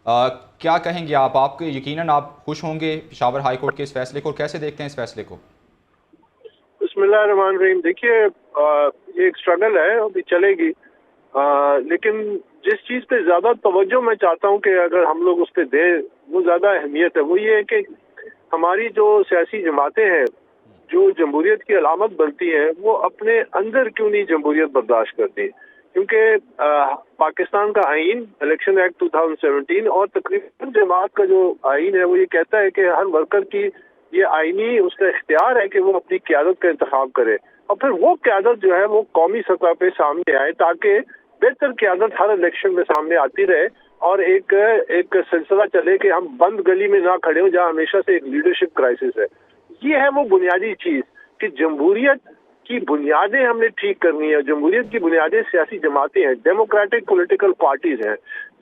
کیا کہیں گے آپ کے یقیناً آپ خوش ہوں گے پشاور ہائی کورٹ کے اس فیصلے کو، اور کیسے دیکھتے ہیں اس فیصلے کو؟ بسم اللہ الرحمن الرحیم. دیکھیے یہ ایک اسٹرگل ہے، ابھی چلے گی، لیکن جس چیز پہ زیادہ توجہ میں چاہتا ہوں کہ اگر ہم لوگ اس پہ دیں، وہ زیادہ اہمیت ہے. وہ یہ ہے کہ ہماری جو سیاسی جماعتیں ہیں جو جمہوریت کی علامت بنتی ہیں، وہ اپنے اندر کیوں نہیں جمہوریت برداشت کرتی؟ کیونکہ پاکستان کا آئین الیکشن ایکٹ 2017 اور تقریباً جماعت کا جو آئین ہے وہ یہ کہتا ہے کہ ہر ورکر کی یہ آئینی اس کا اختیار ہے کہ وہ اپنی قیادت کا انتخاب کرے، اور پھر وہ قیادت جو ہے وہ قومی سطح پہ سامنے آئے تاکہ بہتر قیادت ہر الیکشن میں سامنے آتی رہے، اور ایک سلسلہ چلے کہ ہم بند گلی میں نہ کھڑے ہوں جہاں ہمیشہ سے ایک لیڈرشپ کرائسس ہے. یہ ہے وہ بنیادی چیز کہ جمہوریت کی بنیادیں ہم نے ٹھیک کرنی ہے. جمہوریت کی بنیادیں سیاسی جماعتیں ہیں، ڈیموکریٹک پولیٹیکل پارٹیز ہیں.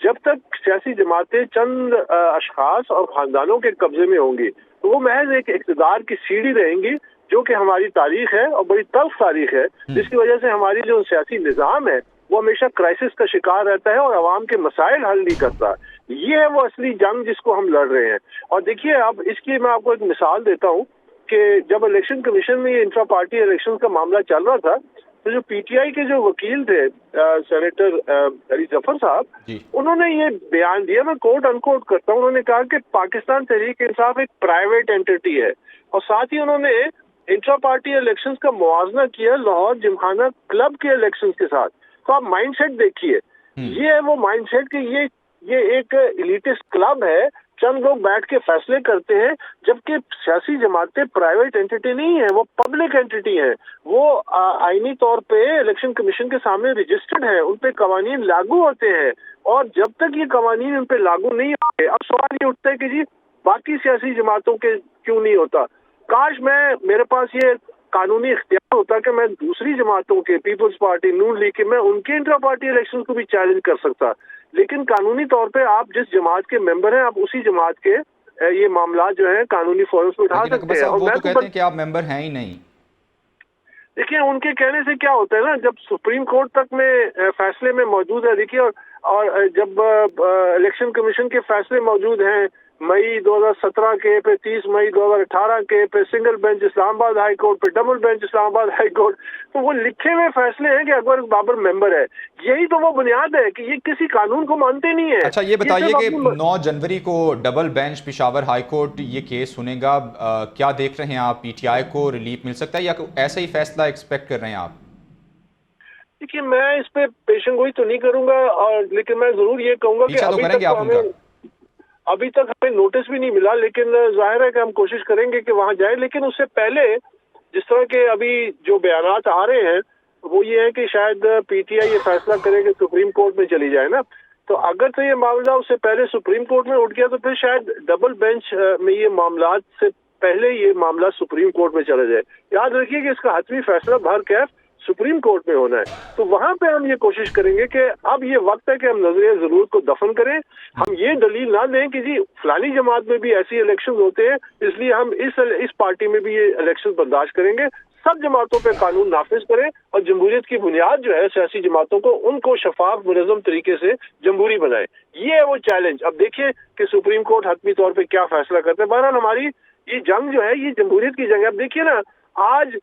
جب تک سیاسی جماعتیں چند اشخاص اور خاندانوں کے قبضے میں ہوں گی تو وہ محض ایک اقتدار کی سیڑھی رہیں گی، جو کہ ہماری تاریخ ہے اور بڑی تلخ تاریخ ہے، جس کی وجہ سے ہماری جو سیاسی نظام ہے وہ ہمیشہ کرائسس کا شکار رہتا ہے اور عوام کے مسائل حل نہیں کرتا. یہ ہے وہ اصلی جنگ جس کو ہم لڑ رہے ہیں. اور دیکھیے اب اس کی میں آپ کو ایک مثال دیتا ہوں کہ جب الیکشن کمیشن میں یہ انٹرا پارٹی الیکشن کا معاملہ چل رہا تھا تو جو پی ٹی آئی کے جو وکیل تھے سینیٹر علی ظفر صاحب، جی انہوں نے یہ بیان دیا، میں کوٹ ان کوٹ کرتا ہوں، انہوں نے کہا کہ پاکستان تحریک انصاف ایک پرائیویٹ اینٹی ہے، اور ساتھ ہی انہوں نے انٹرا پارٹی الیکشنز کا موازنہ کیا لاہور جمخانہ کلب کے الیکشنز کے ساتھ. تو آپ مائنڈ سیٹ دیکھیے، یہ ہے وہ مائنڈ سیٹ کہ یہ ایک ایلیٹسٹ کلب ہے، چند لوگ بیٹھ کے فیصلے کرتے ہیں، جبکہ سیاسی جماعتیں پرائیویٹ اینٹی نہیں ہیں، وہ پبلک اینٹی ہیں. وہ آئینی طور پہ الیکشن کمیشن کے سامنے رجسٹرڈ ہیں، ان پہ قوانین لاگو ہوتے ہیں، اور جب تک یہ قوانین ان پہ لاگو نہیں ہوتے، اب سوال یہ اٹھتا ہے کہ جی باقی سیاسی جماعتوں کے کیوں نہیں ہوتا؟ کاش میرے پاس یہ قانونی اختیار ہوتا کہ میں دوسری جماعتوں کے، پیپلز پارٹی، نون لیگ کے، میں ان کے انٹرا پارٹی الیکشن کو بھی چیلنج کر سکتا. لیکن قانونی طور پہ آپ جس جماعت کے ممبر ہیں، آپ اسی جماعت کے یہ معاملات جو ہیں قانونی فورمز پہ اٹھا لیکن اکبر سکتے ہیں. اور صاحب وہ میں تو کہتے ہیں کہ آپ ممبر ہیں ہی نہیں. دیکھیے ان کے کہنے سے کیا ہوتا ہے نا، جب سپریم کورٹ تک میں فیصلے میں موجود ہے، دیکھیے اور جب الیکشن کمیشن کے فیصلے موجود ہیں مئی 2017 کے، پہ 30 مئی 2018 کے، پہ سنگل بینچ اسلام آباد ہائی کورٹ، پہ ڈبل بینچ اسلام آباد ہائی کورٹ، تو وہ لکھے ہوئے فیصلے ہیں کہ اکبر بابر ممبر ہے. یہی تو وہ بنیاد ہے کہ یہ کسی قانون کو مانتے نہیں ہیں. اچھا یہ بتائیے صرف کہ اپنی 9 جنوری کو double bench Peshawar high court یہ کیس سنے گا، کیا دیکھ رہے ہیں آپ؟ پی ٹی آئی کو ریلیف مل سکتا ہے یا ایسا ہی فیصلہ ایکسپیکٹ کر رہے ہیں آپ؟ دیکھیے میں اس پہ پیشن گوئی تو نہیں کروں گا، اور لیکن میں ضرور یہ کہوں گا کہ پیچھا تو کریں گے آپ ان کا؟ ابھی تک ہمیں نوٹس بھی نہیں ملا، لیکن ظاہر ہے کہ ہم کوشش کریں گے کہ وہاں جائیں. لیکن اس سے پہلے جس طرح کے ابھی جو بیانات آ رہے ہیں وہ یہ ہے کہ شاید پی ٹی آئی یہ فیصلہ کرے کہ سپریم کورٹ میں چلی جائے نا. تو اگر تو یہ معاملہ اس سے پہلے سپریم کورٹ میں اٹھ گیا تو پھر شاید ڈبل بینچ میں یہ معاملات سے پہلے یہ معاملہ سپریم کورٹ میں چلا جائے. یاد رکھیے کہ اس کا حتمی فیصلہ بھر کیف سپریم کورٹ میں ہونا ہے. تو وہاں پہ ہم یہ کوشش کریں گے کہ اب یہ وقت ہے کہ ہم نظریہ ضرورت کو دفن کریں. ہم یہ دلیل نہ دیں کہ جی فلانی جماعت میں بھی ایسی الیکشن ہوتے ہیں اس لیے ہم اس پارٹی میں بھی یہ الیکشن برداشت کریں گے. سب جماعتوں پہ قانون نافذ کریں، اور جمہوریت کی بنیاد جو ہے سیاسی جماعتوں کو، ان کو شفاف منظم طریقے سے جمہوری بنائیں. یہ ہے وہ چیلنج. اب دیکھیں کہ سپریم کورٹ حتمی طور پہ کیا فیصلہ کرتے ہیں. بہرحال ہماری یہ جنگ جو ہے یہ جمہوریت کی جنگ ہے. اب دیکھیے نا، آج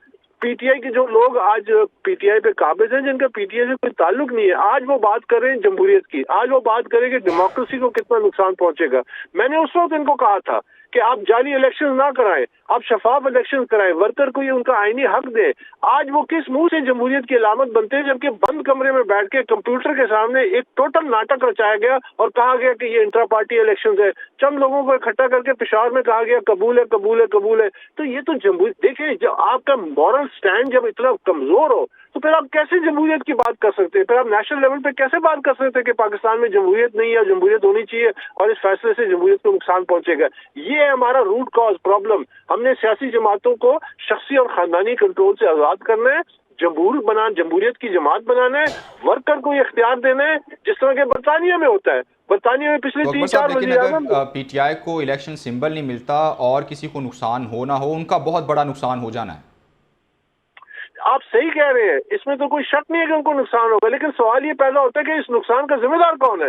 پی ٹی آئی کے جو لوگ آج پی ٹی آئی پہ قابض ہیں، جن کا پی ٹی آئی سے کوئی تعلق نہیں ہے، آج وہ بات کر رہے ہیں جمہوریت کی، آج وہ بات کریں کہ ڈیموکریسی کو کتنا نقصان پہنچے گا. میں نے اس وقت ان کو کہا تھا کہ آپ جعلی الیکشن نہ کرائیں، آپ شفاف الیکشن کرائیں، ورکر کو یہ ان کا آئینی حق دیں. آج وہ کس منہ سے جمہوریت کی علامت بنتے ہیں جبکہ بند کمرے میں بیٹھ کے کمپیوٹر کے سامنے ایک ٹوٹل ناٹک رچایا گیا اور کہا گیا کہ یہ انٹرا پارٹی الیکشن ہے. چند لوگوں کو اکٹھا کر کے پشاور میں کہا گیا قبول ہے قبول ہے قبول ہے. تو یہ تو جمہوریت، دیکھیں جب آپ کا مورل سٹینڈ جب اتنا کمزور ہو تو پھر آپ کیسے جمہوریت کی بات کر سکتے ہیں؟ پھر آپ نیشنل لیول پہ کیسے بات کر سکتے ہیں کہ پاکستان میں جمہوریت نہیں ہے، جمہوریت ہونی چاہیے اور اس فیصلے سے جمہوریت کو نقصان پہنچے گا؟ یہ ہے ہمارا روٹ کاز پرابلم. ہم نے سیاسی جماعتوں کو شخصی اور خاندانی کنٹرول سے آزاد کرنا ہے، جمہوریت کی جماعت بنانا ہے، ورکر کو یہ اختیار دینا ہے جس طرح کے برطانیہ میں ہوتا ہے. برطانیہ میں پچھلے تو اکبر 3-4 صاحب لیکن وزیر اعظم اگر پی ٹی آئی کو الیکشن سمبل نہیں ملتا اور کسی کو نقصان ہو نہ ہو، ان کا بہت بڑا نقصان ہو جانا ہے. آپ صحیح کہہ رہے ہیں، اس میں تو کوئی شک نہیں ہے کہ ان کو نقصان ہوگا، لیکن سوال یہ پیدا ہوتا ہے کہ اس نقصان کا ذمہ دار کون ہے؟